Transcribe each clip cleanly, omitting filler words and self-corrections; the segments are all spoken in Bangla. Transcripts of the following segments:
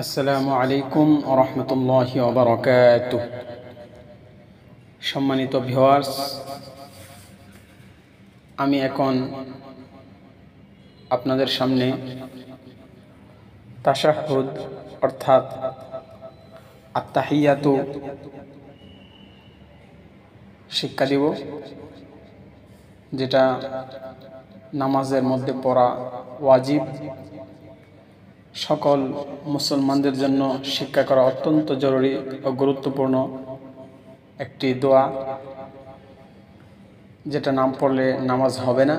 আসসালামু আলাইকুম ওয়া রাহমাতুল্লাহি ওয়া বারাকাতুহু। সম্মানিত ভিউয়ার্স, আমি এখন আপনাদের সামনে তাশাহুদ অর্থাৎ আত-তাহিয়াতু শিক্ষা দিব, যেটা নামাজের মধ্যে পড়া ওয়াজিব। সকল মুসলমানদের জন্য শিক্ষা করা অত্যন্ত জরুরি ও গুরুত্বপূর্ণ একটি দোয়া, যেটা নাম পড়লে নামাজ হবে না।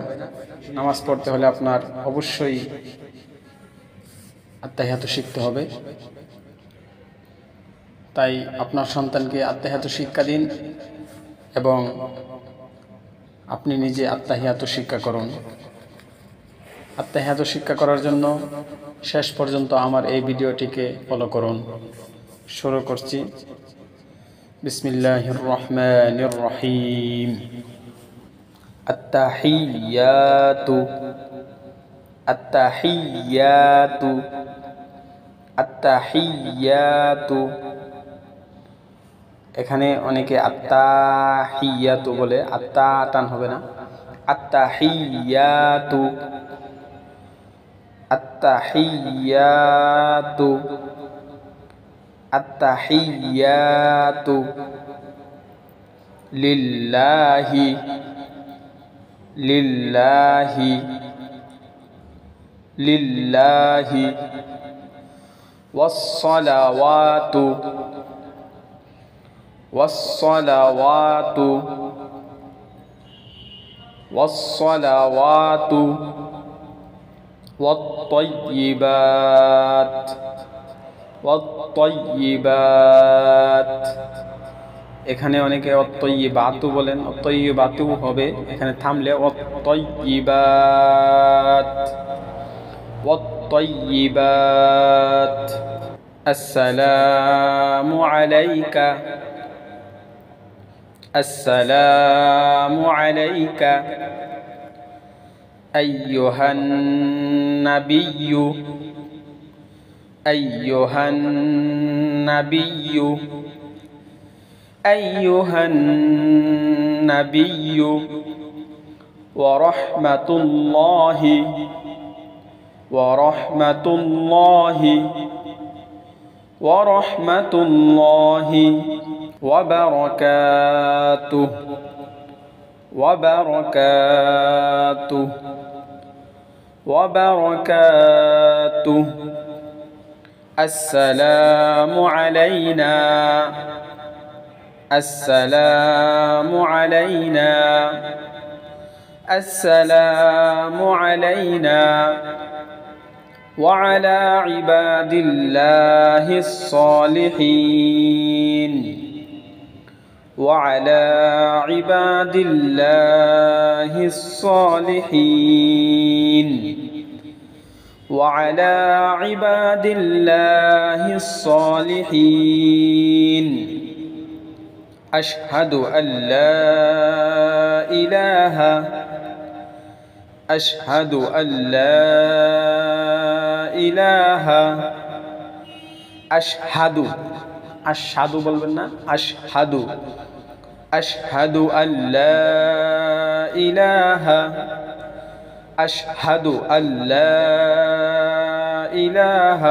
নামাজ পড়তে হলে আপনার অবশ্যই আত্তাহিয়াতু শিখতে হবে। তাই আপনার সন্তানকে আত্তাহিয়াতু শিক্ষা দিন এবং আপনি নিজে আত্তাহিয়াতু শিক্ষা করুন। আত্তাহিয়াতু শিক্ষা করার জন্য শেষ পর্যন্ত আমার এই ভিডিওটিকে ফলো করুন। শুরু করছি। বিসমিল্লাহির রহমানির রহিম। আত্তাহিয়াতু আত্তাহিয়াতু আত্তাহিয়াতু। এখানে অনেকে আত্তাহিয়াতু বলে, আত্তা টান হবে না। আত্তাহিয়াতু আত্তাহিয়াতু আত্তাহিয়াতু লিল্লাহি লিল্লাহি লিল্লাহি ওয়াস-সালাওয়াতু ওয়াস-সালাওয়াতু ওয়াস-সালাওয়াতু ওয়াত-তাইয়্যিবাত ওয়াত-তাইয়্যিবাত। এখানে অনেকে ওয়াত-তাইয়্যিবাতু বলেন, ওয়াত-তাইয়্যিবাতু হবে, এখানে থামলে ওয়াত-তাইয়্যিবাত ওয়াত-তাইয়্যিবাত। আসসালামু আলাইকা আসসালামু আলাইকা আইয়ুহান নাবিয়্যু আইয়ুহান নাবিয়্যু আইয়ুহান নাবিয়্যু ওয়া রাহমাতুল্লাহি ওয়া রাহমাতুল্লাহি ওয়া রাহমাতুল্লাহি ওয়া বারাকাতুহু ওয়া বারাকাতুহু ওয়া বারাকাতুহু। আসসালামু আলাইনা আসসালামু আলাইনা আসসালামু আলাইনা ওয়া আলা ইবাদিল্লাহিস সালিহিন ওয়া আলা ইবাদিল্লাহিস সালিহিন وعلى عباد الله الصالحين أشهد أن لا إله أشهد أن لا إله أشهد أشهد بلبنا أشهد أشهد أن لا إله أشهد أن لا إله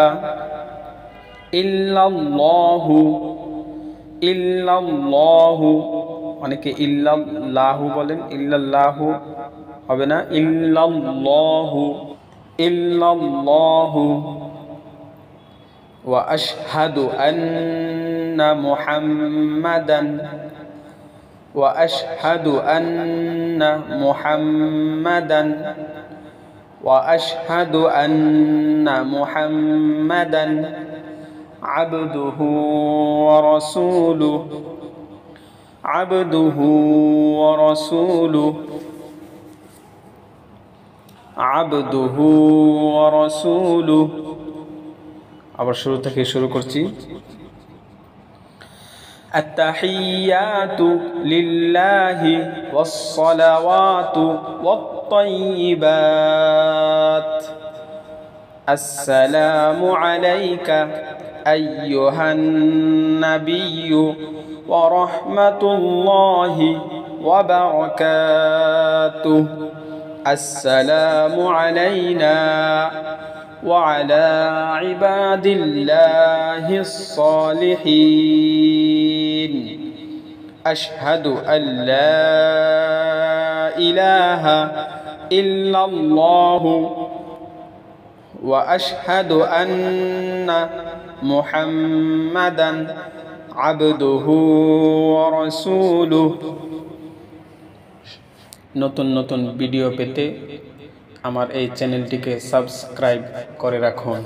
إلا الله إلا الله। অনেকে ইল্লাল্লাহু বলেন, ইল্লাল্লাহু হবে না, ইল্লাল্লাহু ইল্লাল্লাহু। ওয়া আশহাদু আন্না মুহাম্মাদান ওয়া আশহাদু আন্না মুহাম্মাদান ওয়া আশহাদু আন্না মুহাম্মাদান আবদুহু ওয়া রাসূলুহু আবদুহু ওয়া রাসূলুহু আবদুহু ওয়া রাসূলুহু। আবার শুরু থেকে শুরু করছি। আত্তাহিয়াতু লিল্লাহি ওয়াস-সালাওয়াতু ওয়াত-তাইয়্যিবাত السلام عليك أيها النبي ورحمة الله وبركاته السلام علينا وعلى عباد الله الصالحين أشهد أن لا إله إلا الله وأشهد أن محمدا عبده ورسوله নতুন নতুন ভিডিও পেতে আমার এই চ্যানেলটিকে সাবস্ক্রাইব করে রাখুন।